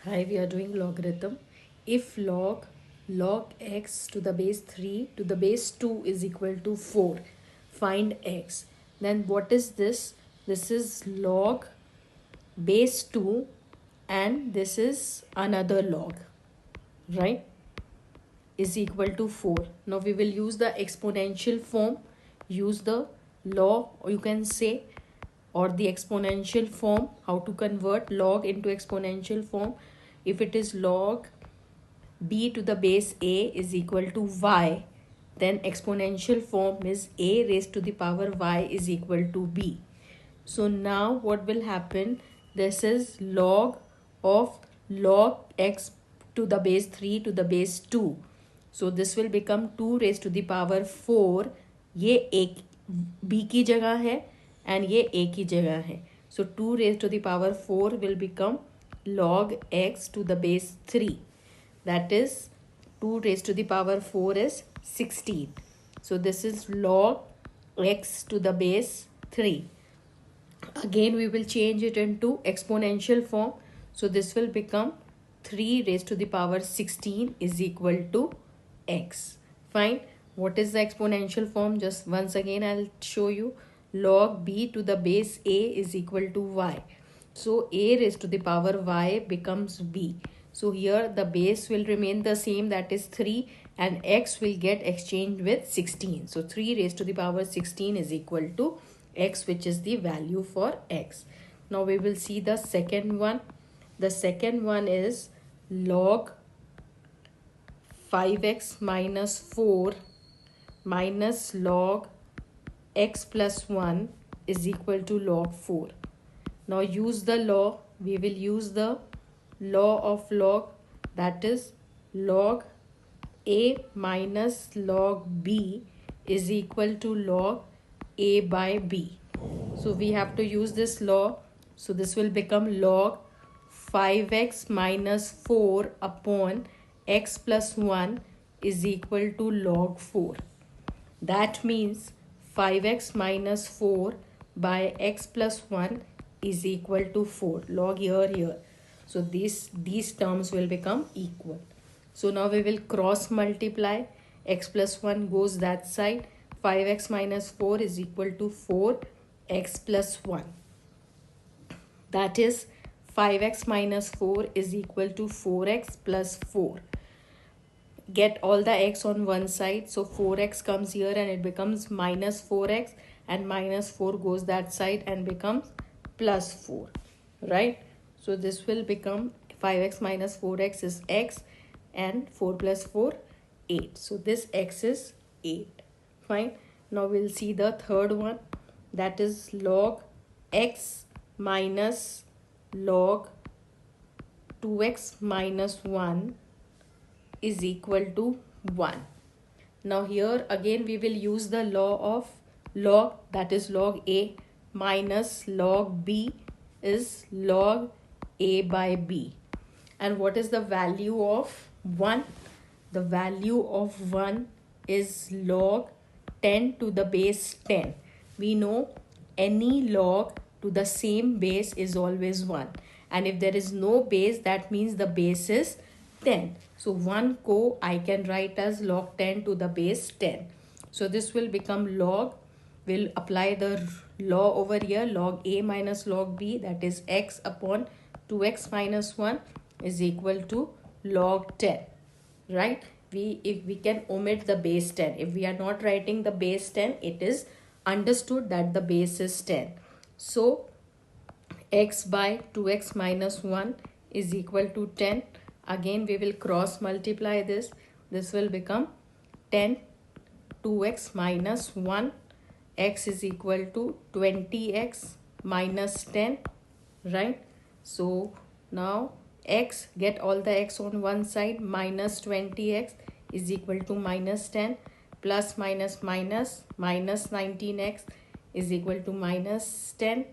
Hi, we are doing logarithm. If log x to the base 3 to the base 2 is equal to 4, find x. Then what is this? This is log base 2 and this is another log, right? Is equal to 4. Now we will use the exponential form, use the law, or you can say, or the exponential form, how to convert log into exponential form. If it is log b to the base a is equal to y, then exponential form is a raised to the power y is equal to b. So now what will happen? This is log of log x to the base 3 to the base 2. So this will become 2 raised to the power 4. ये एक b की जगह है and ये a की जगह है. So 2 raised to the power 4 will become log x to the base 3. That is 2 raised to the power 4 is 16. So this is log x to the base 3. Again we will change it into exponential form. So this will become 3 raised to the power 16 is equal to x. Fine. What is the exponential form? Just once again I'll show you. Log b to the base a is equal to y. So a raised to the power y becomes b. So here the base will remain the same, that is 3, and x will get exchanged with 16. So 3 raised to the power 16 is equal to x, which is the value for x. Now we will see the second one. The second one is log 5x minus 4 minus log x plus 1 is equal to log 4. Now use the law. We will use the law of log, that is log a minus log b is equal to log a by b. So we have to use this law. So this will become log 5x minus 4 upon x plus 1 is equal to log 4. That means 5x minus 4 by x plus 1 is equal to 4. Log here. So these terms will become equal. So now we will cross multiply. X plus 1 goes that side. 5x minus 4 is equal to 4x plus 1. That is 5x minus 4 is equal to 4x plus 4. Get all the x on one side. So 4x comes here and it becomes minus 4x, and minus 4 goes that side and becomes plus 4. Right? So this will become 5x minus 4x is x, and 4 plus 4, 8. So this x is 8. Fine. Now we'll see the third one. That is log x minus log 2x minus 1 is equal to 1. Now here again we will use the law of log, that is log a minus log b is log a by b. And what is the value of 1? The value of 1 is log 10 to the base 10. We know any log to the same base is always 1. And if there is no base, that means the base is 10. So 1 ko I can write as log 10 to the base 10. So this will become log, we'll apply the law over here, log a minus log b, that is x upon 2x minus 1 is equal to log 10. Right? If we can omit the base 10. If we are not writing the base 10, it is understood that the base is 10. So x by 2x minus 1 is equal to 10. Again we will cross multiply this. This will become 10 2x minus 1. X is equal to 20x minus 10. Right? So now x, get all the x on one side, minus 20x is equal to minus 10, plus minus minus 19x is equal to minus 10.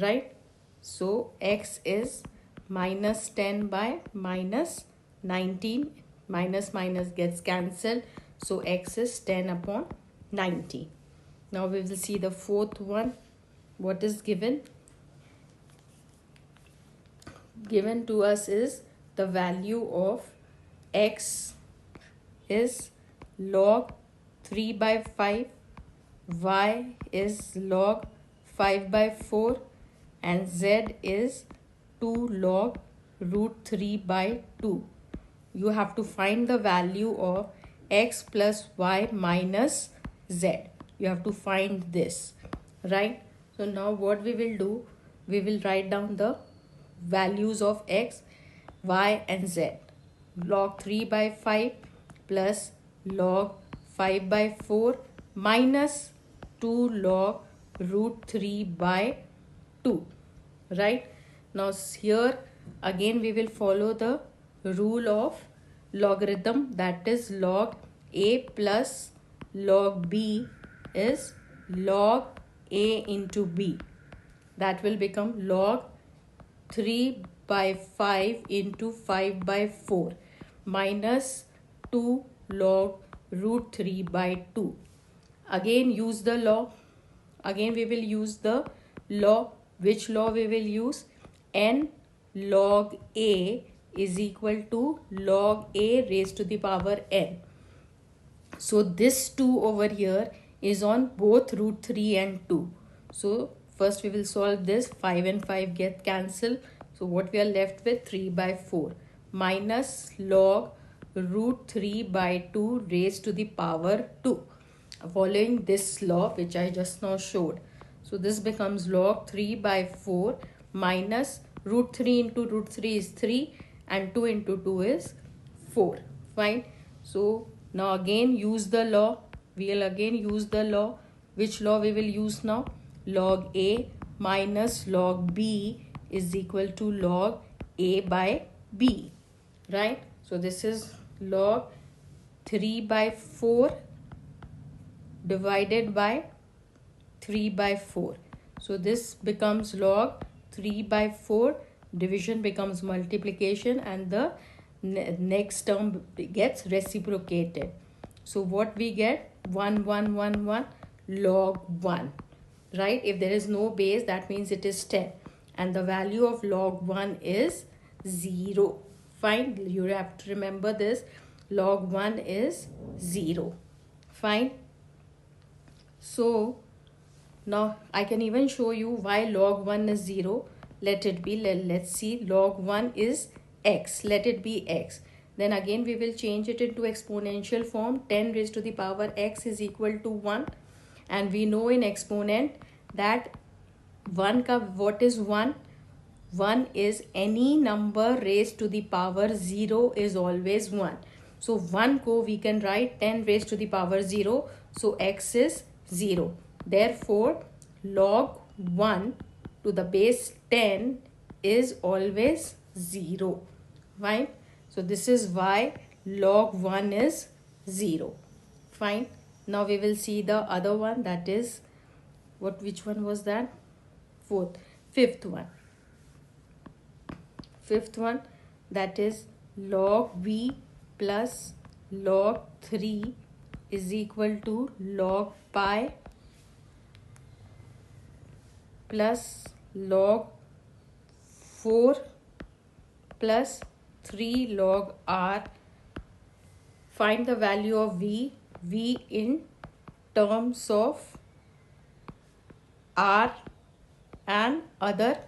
Right? So x is minus 10 by minus 19. Minus minus gets cancelled. So x is 10 upon 90. Now we will see the fourth one. What is given? given to us is the value of x is log 3 by 5, y is log 5 by 4, and z is 2 log root 3 by 2. You have to find the value of x plus y minus z. You have to find this, right? So now what we will do, we will write down the values of x, y and z. Log 3 by 5 plus log 5 by 4 minus 2 log root 3 by 2, right? Now here again we will follow the rule of logarithm, that is log a plus log b is log a into b. That will become log 3 by 5 into 5 by 4 minus 2 log root 3 by 2. Again use the law. Again we will use the law. Which law we will use? N log a is equal to log a raised to the power n. So this 2 over here is on both root 3 and 2. So first we will solve this. 5 and 5 get cancelled. So what we are left with, 3 by 4 minus log root 3 by 2 raised to the power 2. Following this law which I just now showed. So this becomes log 3 by 4 minus root 3 into root 3 is 3 and 2 into 2 is 4. Fine. So now again use the law. We will again use the law. Which law we will use now? Log a minus log b is equal to log a by b. Right. So this is log 3 by 4 divided by 3 by 4. So this becomes log 3 by 4. Division becomes multiplication and the next term gets reciprocated. So what we get? 1 1 1 1 log 1. Right? If there is no base, that means it is 10. And the value of log 1 is 0. Fine. You have to remember this. Log 1 is 0. Fine. So now I can even show you why log 1 is 0. Let it be. Let's see. Log 1 is x. Let it be x. Then again we will change it into exponential form. 10 raised to the power x is equal to 1. And we know in exponent that 1 ka what is 1? 1 is any number raised to the power 0 is always 1. So 1 ko we can write 10 raised to the power 0. So x is 0. Therefore log 1 to the base 10 is always 0. Fine. So this is why log 1 is 0. Fine. Now we will see the other one, that is which one was that? Fifth one, that is log v plus log 3 is equal to log pi plus log 4 plus 3 log r. Find the value of v in terms of r and other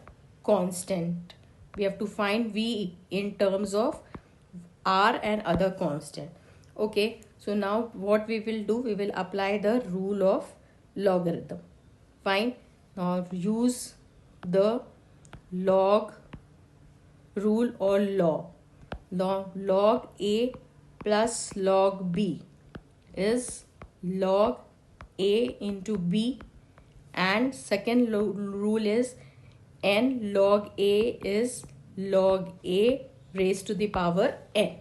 constant. We have to find v in terms of r and other constant. Okay, so now what we will do, we will apply the rule of logarithm. Fine. Now use the log rule or law. Log a plus log b is log a into b, and second rule is n log a is log a raised to the power n.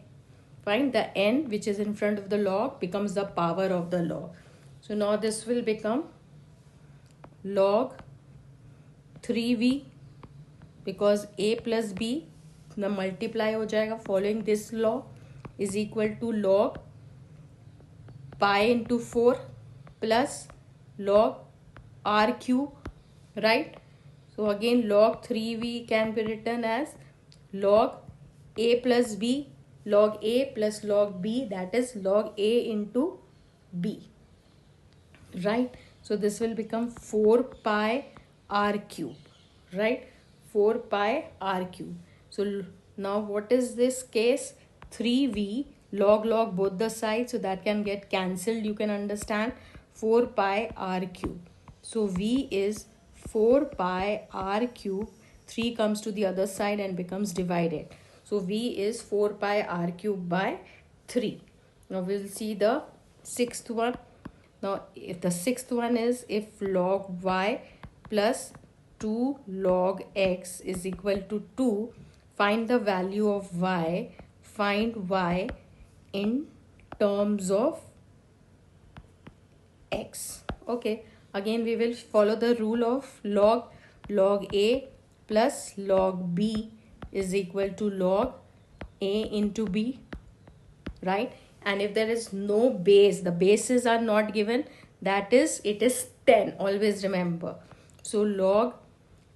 Fine. The n which is in front of the log becomes the power of the log. So now this will become log 3v, because a plus b ना multiply हो जाएगा following this law, is equal to log pi into 4 plus log r cube, right? So again log 3v can be written as log a plus b, log a plus log b, that is log a into b, right? So this will become 4 pi r cube, right? 4 pi r cube. So now what is this case? 3v log both the sides, so that can get cancelled, you can understand. 4 pi r cube. So v is 4 pi r cube. 3 comes to the other side and becomes divided. So v is 4 pi r cube by 3. Now we'll see the sixth one. Now if the sixth one is, if log y plus 2 log x is equal to 2, find the value of y. Find y in terms of x. Okay, again we will follow the rule of log a plus log b is equal to log a into b, right? And if there is no base, the bases are not given, that is, it is 10, always remember. So log,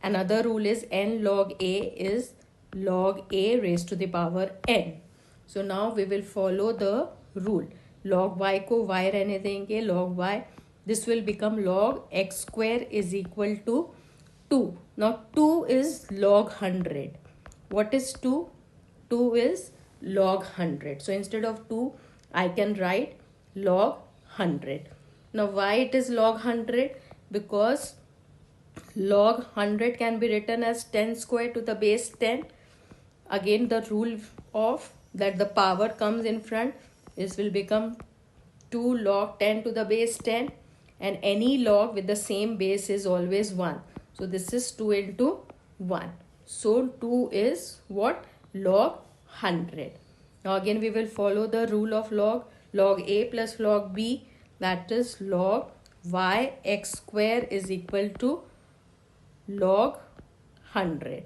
another rule is n log a is log a raised to the power n. So now we will follow the rule. Log y को y रहने देंगे, log y, this will become log x square is equal to 2. Now 2 is log 100. What is 2? 2 is log 100. So instead of 2, I can write log 100. Now why it is log 100? Because log 100 can be written as 10 square to the base 10. Again the rule of that the power comes in front, this will become 2 log 10 to the base 10, and any log with the same base is always 1. So this is 2 into 1. So 2 is what? Log 100. Now again we will follow the rule of log a plus log b, that is log y x square is equal to log 100,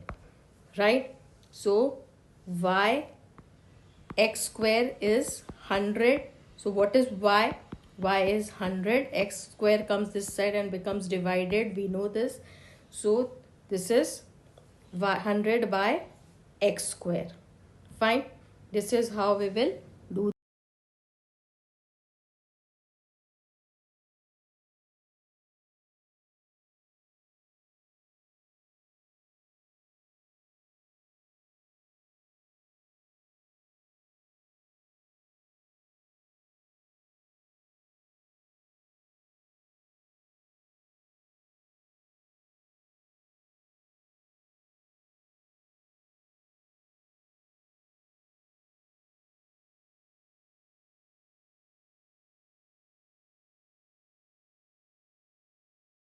right? So y x square is 100. So what is y? Y is 100. X square comes this side and becomes divided, we know this. So this is 100 by x square. Fine. This is how we will